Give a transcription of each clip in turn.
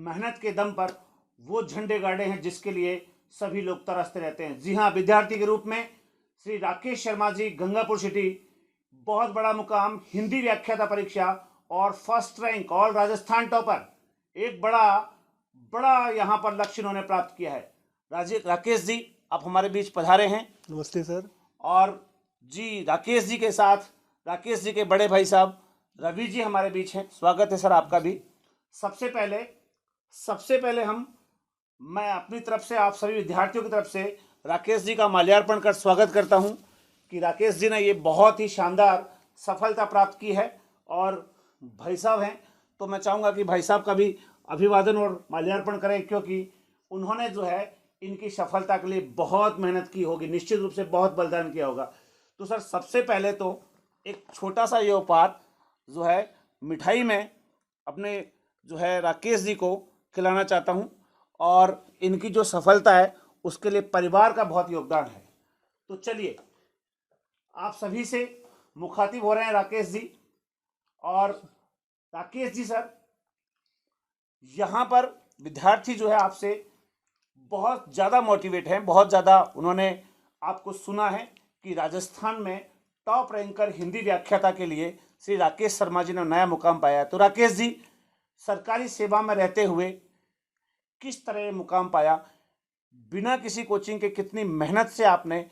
मेहनत के दम पर वो झंडे गाड़े हैं जिसके लिए सभी लोग तरसते रहते हैं। जी हाँ, विद्यार्थी के रूप में श्री राकेश शर्मा जी, गंगापुर सिटी, बहुत बड़ा मुकाम, हिंदी व्याख्याता परीक्षा और first rank, all Rajasthan topper, एक बड़ा बड़ा यहाँ पर लक्ष्य उन्होंने प्राप्त किया है। राकेश जी, आप हमारे बीच पधारे हैं। नमस्ते सर। और जी, राकेश जी के साथ राकेश जी के बड़े भाई साहब रवि जी हमारे बीच हैं। स्वागत है सर आपका भी। सबसे पहले मैं अपनी तरफ से, आप सभी विद्यार्थियों की तरफ से राकेश जी का माल्यार्पण कर स्वागत करता हूं कि राकेश जी ने ये बहुत ही शानदार सफलता प्राप्त की है। और भाई साहब हैं तो मैं चाहूँगा कि भाई साहब का भी अभिवादन और माल्यार्पण करें, क्योंकि उन्होंने जो है इनकी सफलता के लिए बहुत मेहनत की होगी, निश्चित रूप से बहुत बलिदान किया होगा। तो सर, सबसे पहले तो एक छोटा सा ये उपहार जो है मिठाई में अपने जो है राकेश जी को खिलाना चाहता हूँ, और इनकी जो सफलता है उसके लिए परिवार का बहुत योगदान है। तो चलिए, आप सभी से मुखातिब हो रहे हैं राकेश जी। और राकेश जी सर, यहाँ पर विद्यार्थी जो है आपसे बहुत ज़्यादा मोटिवेट हैं, बहुत ज़्यादा उन्होंने आपको सुना है कि राजस्थान में टॉप रैंकर हिंदी व्याख्याता के लिए श्री राकेश शर्मा जी ने नया मुकाम पाया है। तो राकेश जी, सरकारी सेवा में रहते हुए किस तरह ये मुकाम पाया, बिना किसी कोचिंग के कितनी मेहनत से आपने,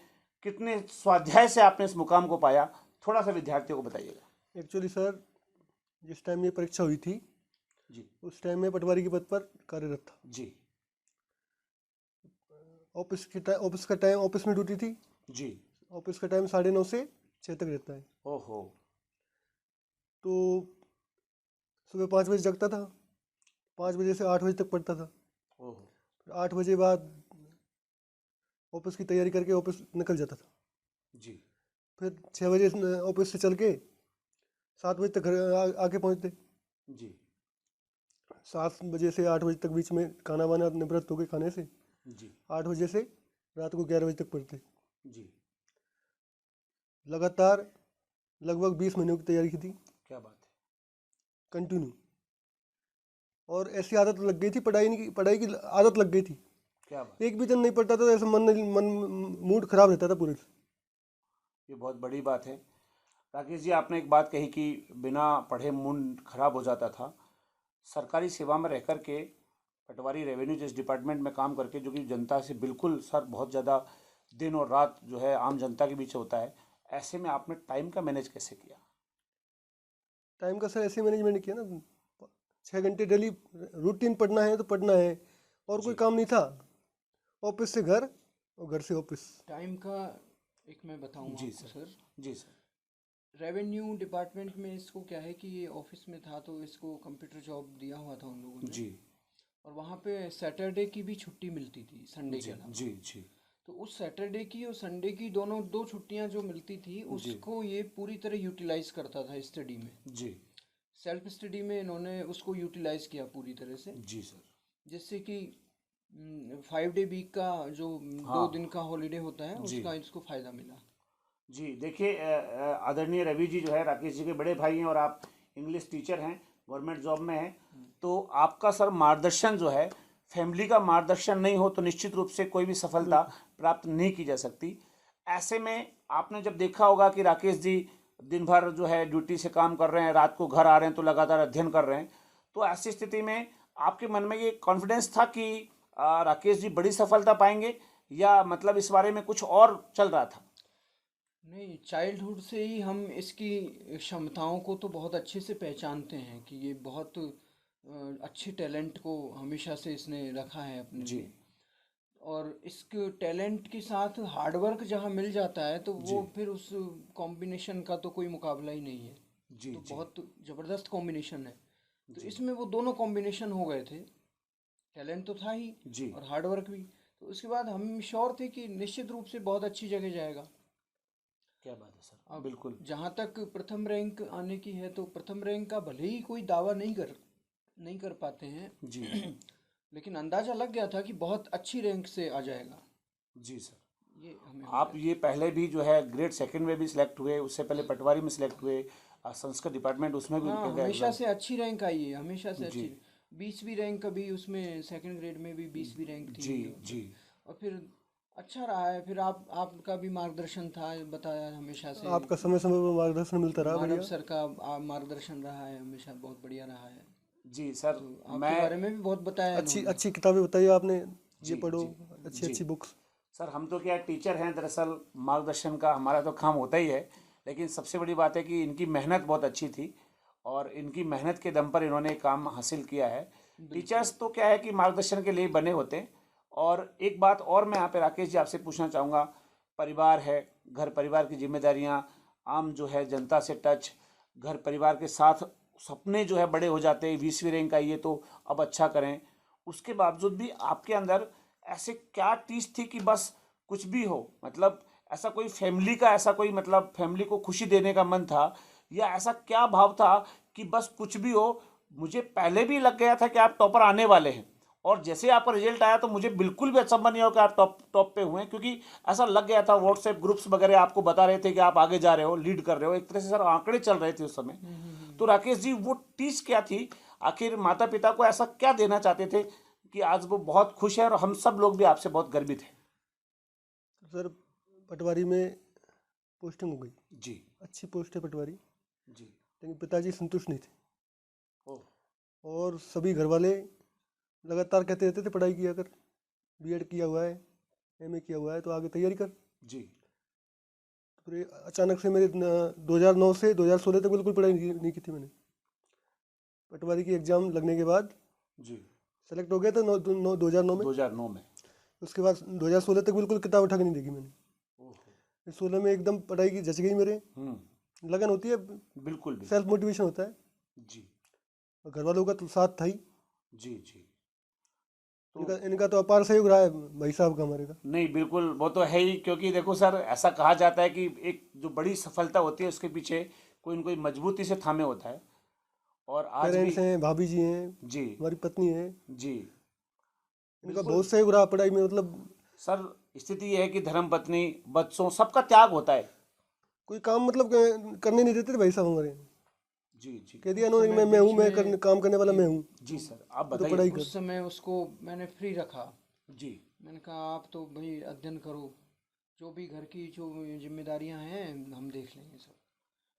कितने स्वाध्याय से आपने इस मुकाम को पाया, थोड़ा सा विद्यार्थियों को बताइएगा। एक्चुअली सर, जिस टाइम ये परीक्षा हुई थी जी उस टाइम मैं पटवारी के पद पर कार्यरत था। जी ऑफिस का टाइम, ऑफिस में ड्यूटी थी जी। ऑफिस का टाइम 9:30 से 6 तक रहता है। ओहो। तो सुबह 5 बजे जगता था, 5 बजे से 8 बजे तक पढ़ता था। ओहो। 8 बजे बाद ऑफिस की तैयारी करके ऑफिस निकल जाता था। जी। फिर 6 बजे ऑफिस से चल के 7 बजे तक घर आके पहुँचते। जी 7 बजे से 8 बजे तक बीच में खाना वाना निवृत्त हो गए खाने से। जी 8 बजे से रात को 11 बजे तक पढ़ते। जी। लगातार लगभग 20 महीनों की तैयारी की थी, क्या बात है। कंटिन्यू। और ऐसी आदत लग गई थी, पढ़ाई की आदत लग गई थी। क्या बात। एक भी दिन नहीं पढ़ता था तो ऐसा मूड खराब रहता था पूरे। ये बहुत बड़ी बात है। राकेश जी, आपने एक बात कही कि बिना पढ़े मूड खराब हो जाता था। सरकारी सेवा में रह कर के, पटवारी रेवेन्यू जिस डिपार्टमेंट में काम करके, जो कि जनता से बिल्कुल सर बहुत ज़्यादा दिन और रात जो है आम जनता के बीच होता है, ऐसे में आपने टाइम का मैनेज कैसे किया? टाइम का सर ऐसे मैनेजमेंट किया ना, 6 घंटे डेली रूटीन पढ़ना है तो पढ़ना है, और कोई जी काम नहीं था। ऑफिस से घर और घर से ऑफिस। टाइम का एक मैं बताऊँ जी आपको सर। जी सर। रेवेन्यू डिपार्टमेंट में इसको क्या है कि ये ऑफिस में था तो इसको कंप्यूटर जॉब दिया हुआ था उन लोगों ने। जी और वहाँ पे सैटरडे की भी छुट्टी मिलती थी, संडे के जी अलावा। जी जी तो उस सैटरडे की और संडे की दोनों दो छुट्टियाँ जो मिलती थी उसको ये पूरी तरह यूटिलाइज करता था स्टडी में। जी सेल्फ स्टडी में इन्होंने उसको यूटिलाइज किया पूरी तरह से, जी सर। जिससे कि 5 डे वीक का जो हाँ 2 दिन का हॉलीडे होता है जी उसका इसको फ़ायदा मिला। जी। देखिए, आदरणीय रवि जी जो है राकेश जी के बड़े भाई हैं, और आप इंग्लिश टीचर हैं, गवर्नमेंट जॉब में हैं। तो आपका सर मार्गदर्शन जो है, फैमिली का मार्गदर्शन नहीं हो तो निश्चित रूप से कोई भी सफलता प्राप्त नहीं की जा सकती। ऐसे में आपने जब देखा होगा कि राकेश जी दिन भर जो है ड्यूटी से काम कर रहे हैं, रात को घर आ रहे हैं तो लगातार अध्ययन कर रहे हैं, तो ऐसी स्थिति में आपके मन में ये कॉन्फिडेंस था कि राकेश जी बड़ी सफलता पाएंगे, या मतलब इस बारे में कुछ और चल रहा था? नहीं, चाइल्डहुड से ही हम इसकी क्षमताओं को तो बहुत अच्छे से पहचानते हैं कि ये बहुत अच्छे टैलेंट को हमेशा से इसने रखा है अपने जी लिए। और इसके टैलेंट के साथ हार्डवर्क जहाँ मिल जाता है तो जी वो फिर उस कॉम्बिनेशन का तो कोई मुकाबला ही नहीं है। जी तो जी बहुत ज़बरदस्त कॉम्बिनेशन है। तो जी इसमें वो दोनों कॉम्बिनेशन हो गए थे, टैलेंट तो था ही जी। और हार्डवर्क भी। तो उसके बाद हम श्योर थे कि निश्चित रूप से बहुत अच्छी जगह जाएगा। क्या बात है सर, अब बिल्कुल। जहाँ तक प्रथम रैंक आने की है तो प्रथम रैंक का भले ही कोई दावा नहीं कर पाते हैं जी लेकिन अंदाज़ा लग गया था कि बहुत अच्छी रैंक से आ जाएगा, जी सर। ये हमें हो आप गया ये पहले भी जो है ग्रेड सेकंड में भी सिलेक्ट हुए, उससे पहले पटवारी में सिलेक्ट हुए, संस्कृत डिपार्टमेंट उसमें था। भी हाँ, उनके हमेशा एग्जाम। से अच्छी रैंक आई है, हमेशा से जी अच्छी। 20वीं रैंक कभी उसमें सेकंड ग्रेड में भी 20वीं रैंक थी। जी जी। और फिर अच्छा रहा है। फिर आपका भी मार्गदर्शन था, बताया हमेशा से। आपका समय समय पर मार्गदर्शन मिलता रहा, मानव बढ़िया। सर का मार्गदर्शन रहा है हमेशा, बहुत बढ़िया रहा है। जी सर, तो आपके मैं बारे में भी बहुत बताया अच्छी इन्होंने। अच्छी किताबें बताई आपने, ये जी पढ़ो, जी अच्छी जी। अच्छी बुक्स। सर हम तो क्या टीचर हैं, दरअसल मार्गदर्शन का हमारा तो काम होता ही है, लेकिन सबसे बड़ी बात है कि इनकी मेहनत बहुत अच्छी थी और इनकी मेहनत के दम पर इन्होंने काम हासिल किया है। टीचर्स तो क्या है कि मार्गदर्शन के लिए बने होते हैं। और एक बात और मैं यहाँ पे राकेश जी आपसे पूछना चाहूँगा, परिवार है, घर परिवार की जिम्मेदारियाँ, आम जो है जनता से टच, घर परिवार के साथ सपने जो है बड़े हो जाते हैं, 20वीं रैंक आई है तो अब अच्छा करें, उसके बावजूद भी आपके अंदर ऐसे क्या चीज थी कि बस कुछ भी हो, मतलब ऐसा कोई फैमिली का, ऐसा कोई मतलब फैमिली को खुशी देने का मन था, या ऐसा क्या भाव था कि बस कुछ भी हो, मुझे पहले भी लग गया था कि आप टॉपर आने वाले हैं, और जैसे आपका रिजल्ट आया तो मुझे बिल्कुल भी अचंभा नहीं हो कि आप टॉप टॉप पे हुए, क्योंकि ऐसा लग गया था, व्हाट्सएप ग्रुप्स वगैरह आपको बता रहे थे कि आप आगे जा रहे हो, लीड कर रहे हो, एक तरह से सर आंकड़े चल रहे थे उस समय। तो राकेश जी वो टीच क्या थी, आखिर माता पिता को ऐसा क्या देना चाहते थे कि आज वो बहुत खुश है और हम सब लोग भी आपसे बहुत गर्वित हैं? सर पटवारी में पोस्टिंग हो गई, जी अच्छी पोस्ट है पटवारी, जी। लेकिन पिताजी संतुष्ट नहीं थे। ओह। और सभी घर वाले लगातार कहते रहते थे पढ़ाई किया कर, बीएड किया हुआ है, एमए किया हुआ है, तो आगे तैयारी कर। जी फिर अचानक से मेरे 2009 से 2016 तक बिल्कुल पढ़ाई नहीं की थी मैंने। पटवारी की एग्ज़ाम लगने के बाद जी। सेलेक्ट हो गया था 2009 में। 2009 में। उसके बाद 2016 तक बिल्कुल किताब उठा के नहीं देखी मैंने। ओह। 16 में एकदम पढ़ाई की जच गई मेरे, लगन होती है, बिल्कुल बिल्कुल। सेल्फ मोटिवेशन होता है, जी और घर वालों का तो साथ था ही। जी जी। तो इनका तो अपार सहयोग रहा है भाई साहब का, हमारे का। नहीं, बिल्कुल वो तो है ही, क्योंकि देखो सर ऐसा कहा जाता है कि एक जो बड़ी सफलता होती है उसके पीछे कोई न कोई मजबूती से थामे होता है, और आज भी। पेरेंट्स हैं, भाभी जी हैं, जी हमारी पत्नी है, जी। इनका बिल्कुल बहुत सहयोग रहा पढ़ाई में। मतलब सर, स्थिति ये है कि धर्म पत्नी, बच्चों, सबका त्याग होता है। कोई काम मतलब करने नहीं देते थे भाई साहब हमारे। जी जी कह दिया उस इन्होंने, समय मैं हूँ, बीच मैं में काम करने वाला जी मैं हूँ, जी। सर आप तो बताइए। पढ़ाई कर। उस समय उसको मैंने फ्री रखा। जी मैंने कहा आप तो भाई अध्ययन करो, जो भी घर की जो जिम्मेदारियां हैं हम देख लेंगे सब।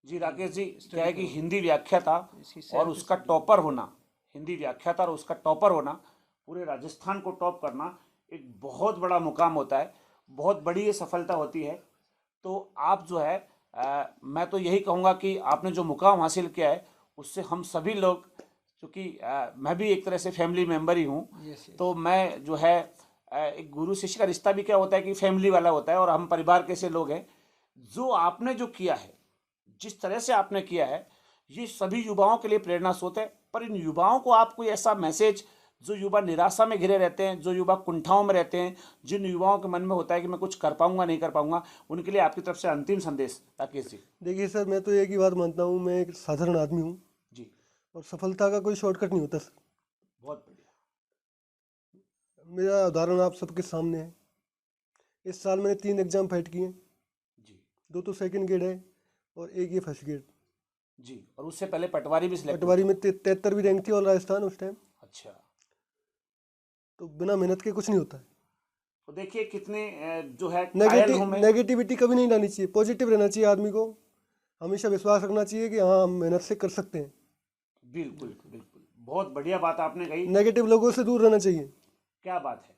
जी राकेश जी, क्या स्टडी है कि करो, हिंदी व्याख्या था इसकी और सेल्फ उसका स्टडी। टॉपर होना, हिंदी व्याख्या था और उसका टॉपर होना, पूरे राजस्थान को टॉप करना एक बहुत बड़ा मुकाम होता है, बहुत बड़ी ये सफलता होती है। तो आप जो है मैं तो यही कहूँगा कि आपने जो मुकाम हासिल किया है उससे हम सभी लोग, क्योंकि मैं भी एक तरह से फैमिली मेम्बर ही हूँ, यस यस। तो मैं जो है एक गुरु शिष्य का रिश्ता भी क्या होता है कि फैमिली वाला होता है, और हम परिवार के से लोग हैं। जो आपने जो किया है, जिस तरह से आपने किया है, ये सभी युवाओं के लिए प्रेरणा स्रोत है। पर इन युवाओं को आप कोई ऐसा मैसेज, जो युवा निराशा में घिरे रहते हैं, जो युवा कुंठाओं में रहते हैं, जिन युवाओं के मन में होता है कि मैं कुछ कर पाऊंगा नहीं कर पाऊंगा, उनके लिए आपकी तरफ से अंतिम संदेश राकेश जी। देखिए सर, मैं तो एक ही बात मानता हूँ, मैं एक साधारण आदमी हूँ, जी और सफलता का कोई शॉर्टकट नहीं होता सर। बहुत बढ़िया। मेरा उदाहरण आप सबके सामने है। इस साल मैंने 3 एग्जाम फाइट किए, जी 2 तो सेकंड ग्रेड है और एक ये फर्स्ट ग्रेड। जी। और उससे पहले पटवारी भी सिलेक्ट पटवारी में 73वीं रैंक थी ऑल राजस्थान उस टाइम। अच्छा। तो बिना मेहनत के कुछ नहीं होता है। तो देखिए कितने जो है कायल हूं मैं। नेगेटिविटी कभी नहीं लानी चाहिए, पॉजिटिव रहना चाहिए आदमी को, हमेशा विश्वास रखना चाहिए कि हाँ हम मेहनत से कर सकते हैं। बिल्कुल बिल्कुल, बहुत बढ़िया बात आपने कही। नेगेटिव लोगों से दूर रहना चाहिए। क्या बात है।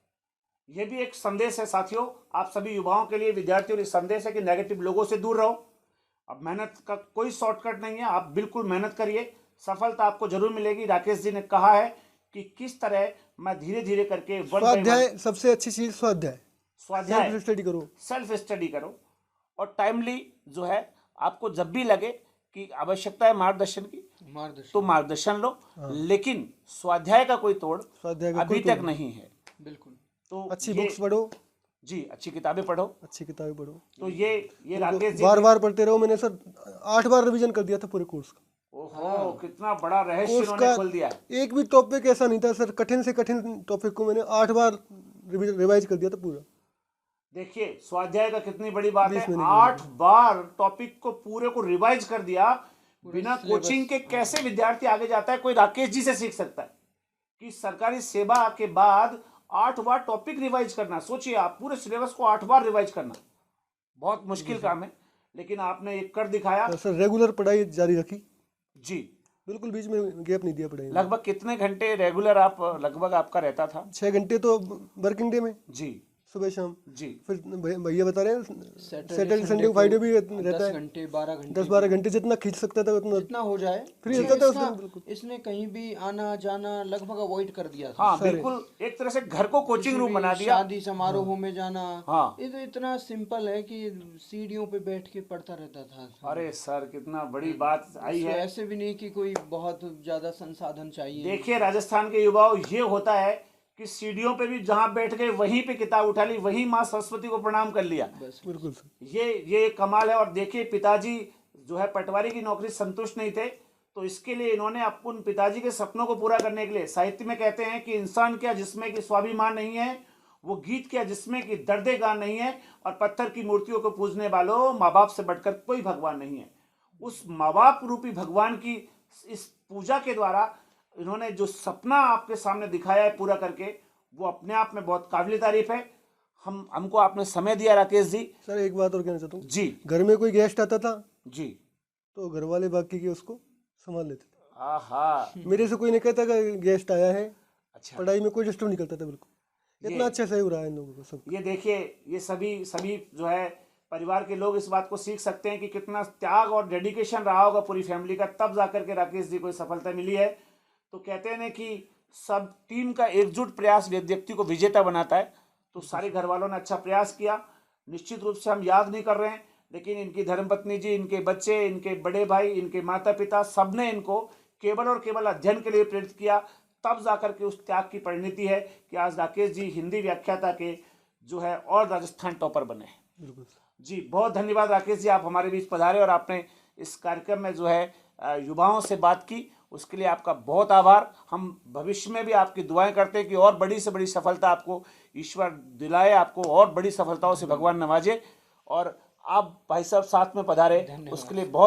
यह भी एक संदेश है साथियों, आप सभी युवाओं के लिए, विद्यार्थियों के लिए संदेश है कि नेगेटिव लोगों से दूर रहो। अब मेहनत का कोई शॉर्टकट नहीं है, आप बिल्कुल मेहनत करिए, सफलता आपको जरूर मिलेगी। राकेश जी ने कहा है कि किस तरह मैं धीरे धीरे करके वन बाय वन। स्वाध्याय सबसे अच्छी चीज, स्वाध्याय, स्वाध्याय, सेल्फ स्टडी करो। सेल्फ स्टडी करो, और टाइमली जो है आपको जब भी लगे कि आवश्यकता है मार्गदर्शन की, तो मार्गदर्शन लो, लेकिन स्वाध्याय का कोई तोड़ स्वाध्याय का अभी कोई तक नहीं है। बिल्कुल। तो अच्छी ये, बुक्स पढ़ो, जी अच्छी किताबें पढ़ो। अच्छी किताबें पढ़ो। तो ये राकेश जी बार बार पढ़ते रहो। मैंने सर 8 बार रिवीजन कर दिया था पूरे कोर्स का। ओहो, कितना बड़ा रहस्य कोर्स इन्होंने का खोल दिया। एक भी टॉपिक ऐसा नहीं था सर, कठिन से कठिन टॉपिक को मैंने 8 बार रिवाइज कर दिया था पूरा। देखिए स्वाध्याय का कितनी बड़ी बात 20 है, महीने 8 बार टॉपिक को पूरे को रिवाइज कर दिया। बिना कोचिंग के कैसे विद्यार्थी आगे जाता है, कोई राकेश जी से सीख सकता है। कि सरकारी सेवा के बाद 8 बार टॉपिक रिवाइज करना, सोचिए आप पूरे सिलेबस को 8 बार रिवाइज करना बहुत मुश्किल काम है, लेकिन आपने एक कर दिखाया। तो सर रेगुलर पढ़ाई जारी रखी जी, बिल्कुल, बीच में गैप नहीं दिया पढ़ाई में। लगभग कितने घंटे रेगुलर आप लगभग आपका रहता था? 6 घंटे तो वर्किंग डे में, जी सुबह शाम। जी फिर भैया बता रहे हैं सैटरडे सैटरडे संडे को फ्राइडे भी रहता 10 है, घंटे 12 घंटे 10-12 घंटे जितना खींच सकता था उतना। जितना हो जाए। फ्री तो होता था उस इसका- दिन बिल्कुल। इसने कहीं भी आना जाना लगभग अवॉइड कर दिया था। हाँ बिल्कुल, एक तरह से घर को कोचिंग रूम बना दिया। शादी समारोहों में जाना, हाँ। ये तो इतना सिंपल है कि सीढ़ियों पे बैठ के पढ़ता रहता था। अरे सर कितना बड़ी बात आई इसको है। ऐसे भी नहीं कि कोई बहुत ज्यादा संसाधन चाहिए। देखिए राजस्थान के युवाओं, ये होता है कि सीढ़ियों पे भी जहां बैठ गए वहीं पे किताब उठा ली, वहीं माँ सरस्वती को प्रणाम कर लिया। बस बिल्कुल सर। ये कमाल है। और देखिए पिताजी जो है पटवारी की नौकरी संतुष्ट नहीं थे, तो इसके लिए इन्होंने अपन पिताजी के सपनों को पूरा करने के लिए, साहित्य में कहते हैं कि इंसान क्या जिसमें कि स्वाभिमान नहीं है, वो गीत क्या जिसमें कि दर्दे गान नहीं है, और पत्थर की मूर्तियों को पूजने वालों माँ बाप से बढ़कर कोई भगवान नहीं है। उस माँ बाप रूपी भगवान की इस पूजा के द्वारा इन्होंने जो सपना आपके सामने दिखाया है पूरा करके, वो अपने आप में बहुत काबिल तारीफ है। हमको आपने समय दिया राकेश जी। सर एक बात और कहना चाहता हूँ, जी घर में कोई गेस्ट आता था जी। तो घर वाले बाकी के उसको संभाल लेते थे। आहा, मेरे से कोई नहीं कहता कि गेस्ट आया है, अच्छा। पढ़ाई में कोई डिस्टर्ब नहीं करता था बिल्कुल। इतना अच्छा सही हो रहा है इन लोगों को सब। ये देखिए, ये सभी जो है परिवार के लोग इस बात को सीख सकते हैं कि कितना त्याग और डेडिकेशन रहा होगा पूरी फैमिली का, तब जाकर के राकेश जी को सफलता मिली है। तो कहते हैं ना कि सब टीम का एकजुट प्रयास व्यक्ति को विजेता बनाता है। तो सारे घर वालों ने अच्छा प्रयास किया। निश्चित रूप से हम याद नहीं कर रहे हैं, लेकिन इनकी धर्मपत्नी जी, इनके बच्चे, इनके बड़े भाई, इनके माता पिता, सबने इनको केवल और केवल अध्ययन के लिए प्रेरित किया। तब जाकर के उस त्याग की परिणति है कि आज राकेश जी हिंदी व्याख्याता के जो है और राजस्थान टॉपर बने हैं। बिल्कुल जी बहुत धन्यवाद राकेश जी, आप हमारे बीच पधारे और आपने इस कार्यक्रम में जो है युवाओं से बात की, उसके लिए आपका बहुत आभार। हम भविष्य में भी आपकी दुआएं करते हैं कि और बड़ी से बड़ी सफलता आपको ईश्वर दिलाए, आपको और बड़ी सफलताओं से भगवान नवाजे। और आप भाई साहब साथ में पधारे, उसके लिए बहुत